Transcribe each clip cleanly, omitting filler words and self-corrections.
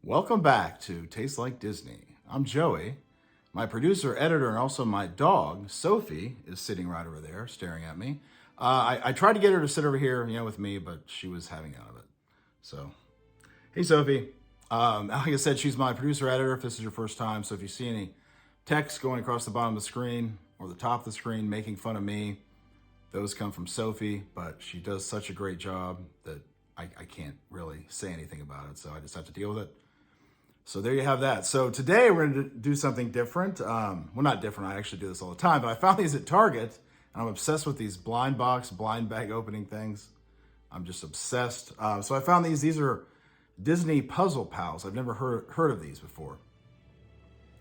Welcome back to Taste Like Disney. I'm Joey. My producer, editor, and also my dog, Sophie, is sitting right over there staring at me. I tried to get her to sit over here, with me, but she was having none of it. So, hey, Sophie. Like I said, she's my producer, editor, if this is your first time. So if you see any text going across the bottom of the screen or the top of the screen making fun of me, those come from Sophie, but she does such a great job that I can't really say anything about it. So I just have to deal with it. So there you have that. So today we're going to do something different. Well, not different. I actually do this all the time, but I found these at Target, and I'm obsessed with these blind box, blind bag opening things. I'm just obsessed. So I found these. These are Disney Puzzle Palz. I've never heard of these before.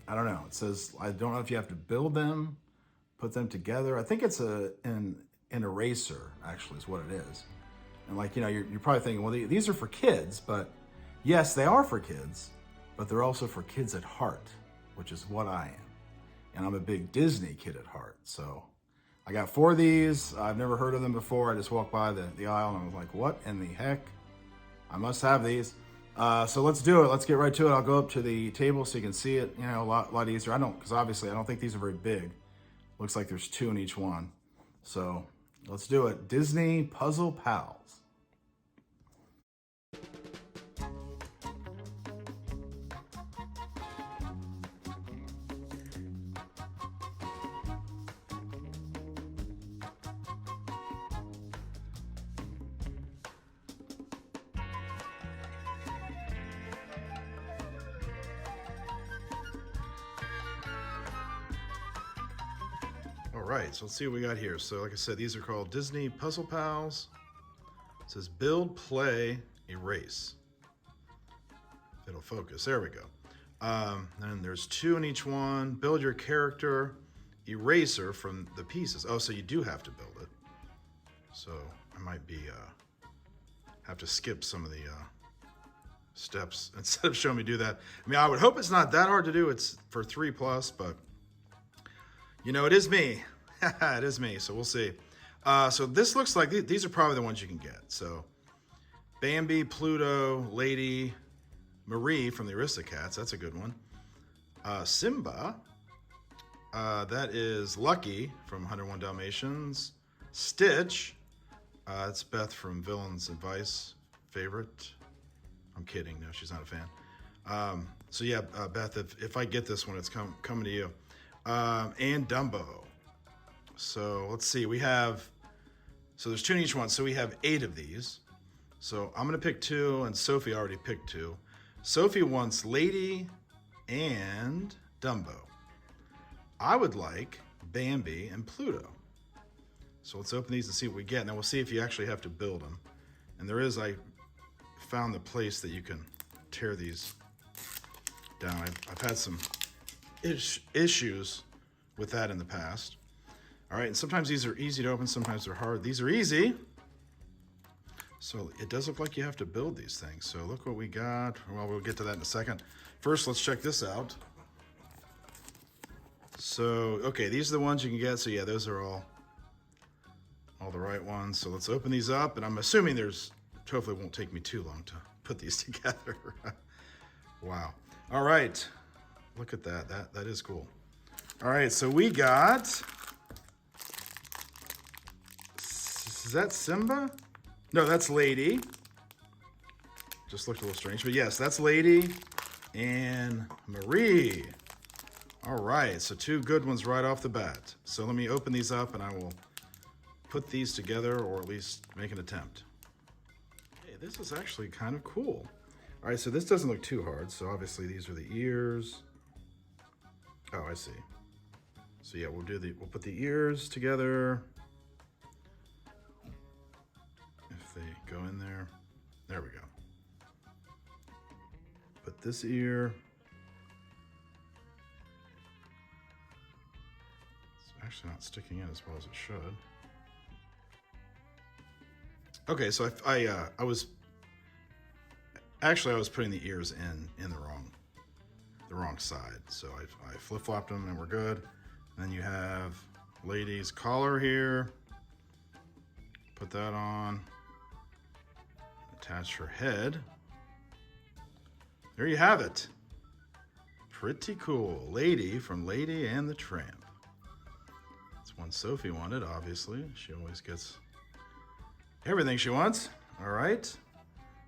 I don't know. It says, I don't know if you have to build them, put them together. I think it's an eraser, actually, is what it is. And you're probably thinking, well, these are for kids, but yes, they are for kids. But they're also for kids at heart, which is what I am. And I'm a big Disney kid at heart. So I got 4 of these. I've never heard of them before. I just walked by the aisle and I was like, what in the heck? I must have these. So let's do it. Let's get right to it. I'll go up to the table so you can see it, a lot easier. Because obviously I don't think these are very big. Looks like there's 2 in each one. So let's do it. Disney Puzzle Palz. All right, so let's see what we got here. So like I said, these are called Disney Puzzle Pals. It says build, play, erase. It'll focus, there we go. And there's 2 in each one. Build your character, eraser from the pieces. Oh, so you do have to build it. So I might be, have to skip some of the steps instead of showing me do that. I mean, I would hope it's not that hard to do. It's for 3+, but it is me. It is me, so we'll see. So this looks like, these are probably the ones you can get. So Bambi, Pluto, Lady, Marie from the Aristocats, that's a good one. Simba, that is Lucky from 101 Dalmatians. Stitch, that's Beth from Villain's Advice, favorite. I'm kidding, no, she's not a fan. So yeah, Beth, if I get this one, it's coming to you. And Dumbo. So let's see, so there's 2 in each one, so we have 8 of these. So I'm gonna pick 2, and Sophie already picked 2. Sophie wants Lady and Dumbo. I would like Bambi and Pluto. So let's open these and see what we get, and then we'll see if you actually have to build them. And I found the place that you can tear these down. I've had some issues with that in the past. All right, and sometimes these are easy to open, sometimes they're hard. These are easy. So it does look like you have to build these things. So look what we got. Well, we'll get to that in a second. First, let's check this out. So, okay, these are the ones you can get. So yeah, those are all the right ones. So let's open these up, and I'm assuming hopefully it won't take me too long to put these together. Wow. All right. Look at that. That is cool. All right, so we got, is that Simba? No, that's Lady. Just looked a little strange, but yes, that's Lady and Marie. All right, so 2 good ones right off the bat. So let me open these up and I will put these together, or at least make an attempt. Hey, this is actually kind of cool. All right, so this doesn't look too hard. So obviously these are the ears. Oh, I see. So yeah, we'll put the ears together. If they go in there, there we go. Put this ear. It's actually not sticking in as well as it should. Okay, so I was putting the ears in the wrong side. So I flip-flopped them and we're good. And then you have Lady's collar here. Put that on. Attach her head. there you have it. Pretty cool. Lady from Lady and the Tramp. That's one Sophie wanted, obviously. She always gets everything she wants. All right.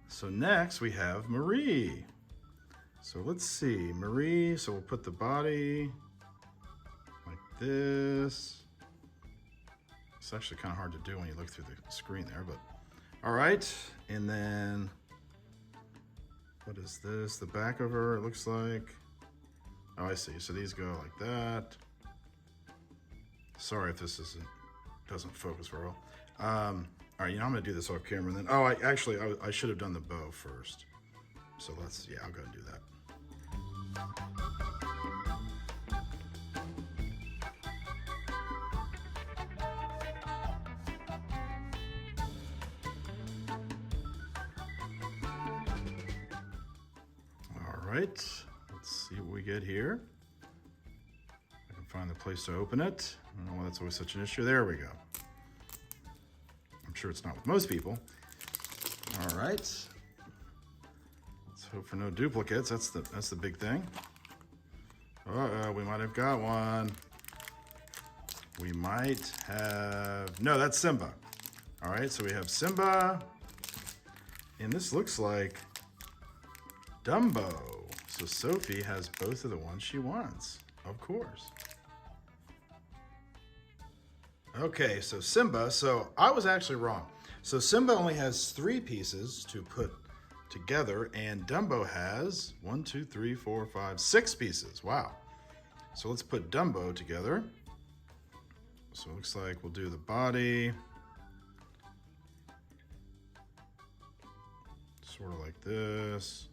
So next we have Marie. So let's see, Marie. So we'll put the body like this. It's actually kind of hard to do when you look through the screen there, but all right. And then what is this? The back of her, it looks like. Oh, I see. So these go like that. Sorry if this doesn't focus very well. All right, I'm gonna do this off camera and then, I should have done the bow first. So I'll go and do that. All right, let's see what we get here. I can find the place to open it. I don't know why that's always such an issue. There we go. I'm sure it's not with most people. All right. Let's hope for no duplicates. That's the big thing. We might have got one. We might have, no, that's Simba. All right, so we have Simba. And this looks like Dumbo. So Sophie has both of the ones she wants, of course. Okay, so Simba, so I was actually wrong. So Simba only has 3 pieces to put together, and Dumbo has 1, 2, 3, 4, 5, 6 pieces. Wow. So let's put Dumbo together. So it looks like we'll do the body. Sort of like this.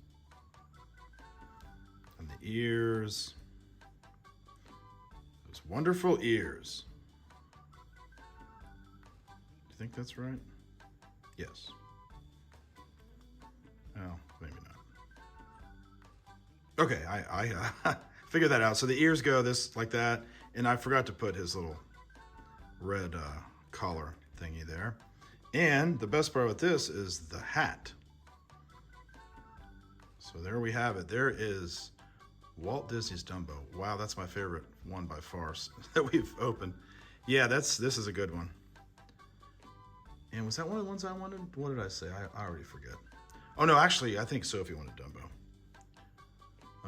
And the ears. Those wonderful ears. Do you think that's right? Yes. Well, maybe not. Okay, I figured that out. So the ears go this like that, and I forgot to put his little red collar thingy there. And the best part about this is the hat. So there we have it. There is Walt Disney's Dumbo. Wow, that's my favorite one by far that we've opened. Yeah, this is a good one. And was that one of the ones I wanted? What did I say? I already forget. Oh no, actually, I think Sophie wanted Dumbo.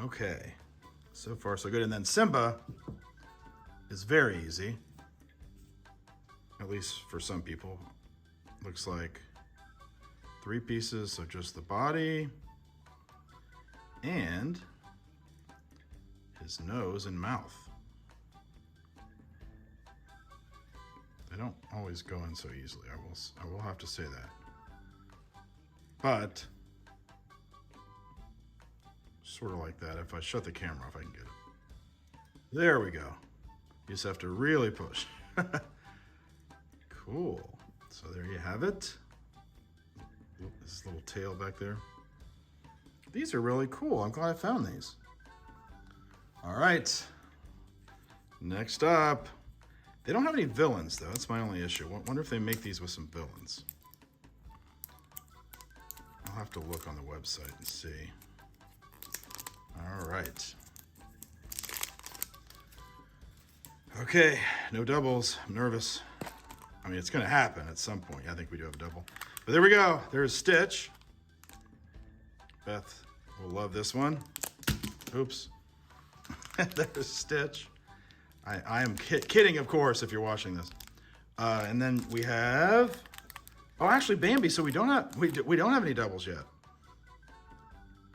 Okay, so far so good. And then Simba is very easy, at least for some people. Looks like 3 pieces, so just the body and his nose and mouth. They don't always go in so easily, I will have to say that. But sort of like that. If I shut the camera off, I can get it. There we go. You just have to really push. Cool. So there you have it. This little tail back there. These are really cool. I'm glad I found these. All right. Next up. They don't have any villains, though. That's my only issue. I wonder if they make these with some villains. I'll have to look on the website and see. All right. Okay, no doubles. I'm nervous. I mean, it's going to happen at some point. I think we do have a double. But there we go. There's Stitch. Beth will love this one. Oops. There's Stitch. I am kidding, of course, if you're watching this. And then we have, oh, actually Bambi. So we don't have any doubles yet.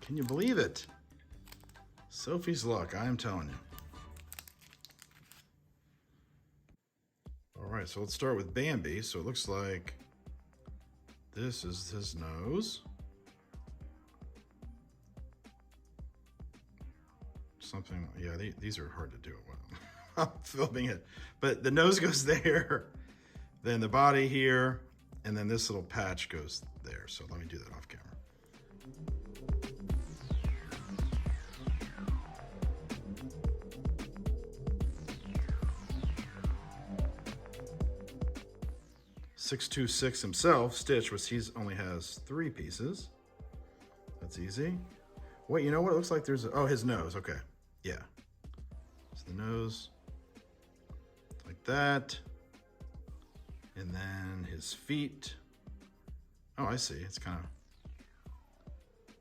Can you believe it? Sophie's luck, I am telling you. All right, so let's start with Bambi. So it looks like this is his nose. Something, yeah, these are hard to do while I'm filming it. But the nose goes there, then the body here, and then this little patch goes there. So let me do that off camera. $626 himself, Stitch, which he only has 3 pieces. That's easy. Wait, you know what? It looks like there's, oh, his nose. Okay. Yeah. So the nose, like that. And then his feet. Oh, I see. It's kind of,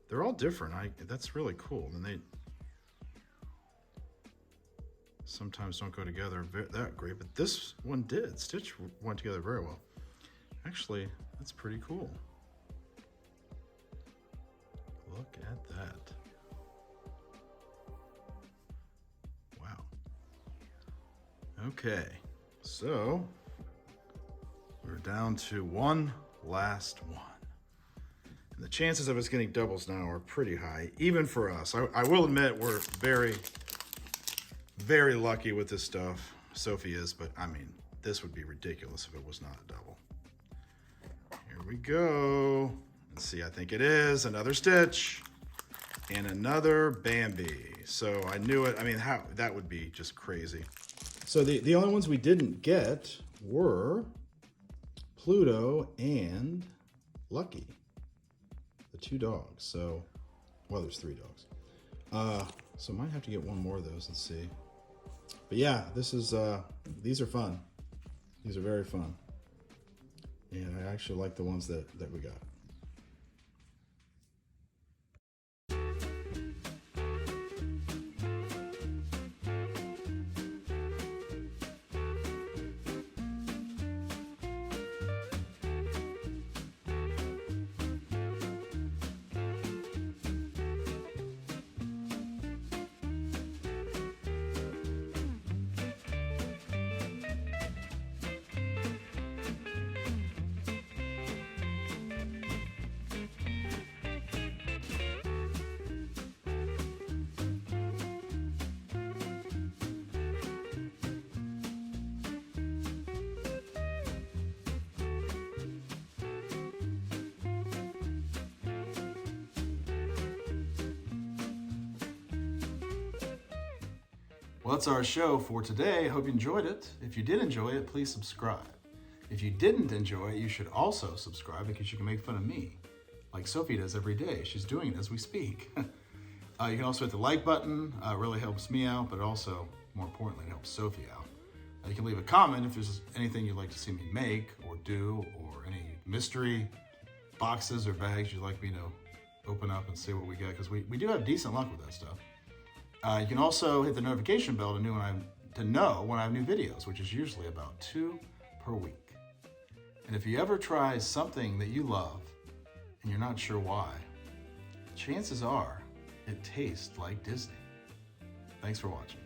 they're all different. That's really cool. And they sometimes don't go together that great, but this one did. Stitch went together very well. Actually, that's pretty cool. Look at that. Wow. Okay, so we're down to one last one. And the chances of us getting doubles now are pretty high, even for us. I will admit we're very, very lucky with this stuff. Sophie is, but I mean, this would be ridiculous if it was not a double. Here we go. Let's see, I think it is another Stitch and another Bambi. So I knew it. I mean, how that would be just crazy. So the only ones we didn't get were Pluto and Lucky, the two dogs. So, well, there's three dogs. So I might have to get one more of those. Let's see. But yeah, this is these are fun. These are very fun. And I actually like the ones that we got. Well, that's our show for today. Hope you enjoyed it. If you did enjoy it, please subscribe. If you didn't enjoy it, you should also subscribe because you can make fun of me, like Sophie does every day. She's doing it as we speak. You can also hit the like button. It really helps me out, but also, more importantly, it helps Sophie out. You can leave a comment if there's anything you'd like to see me make or do, or any mystery boxes or bags you'd like me to open up and see what we get, because we do have decent luck with that stuff. You can also hit the notification bell to know when I have new videos, which is usually about 2 per week. And if you ever try something that you love and you're not sure why, chances are it tastes like Disney. Thanks for watching.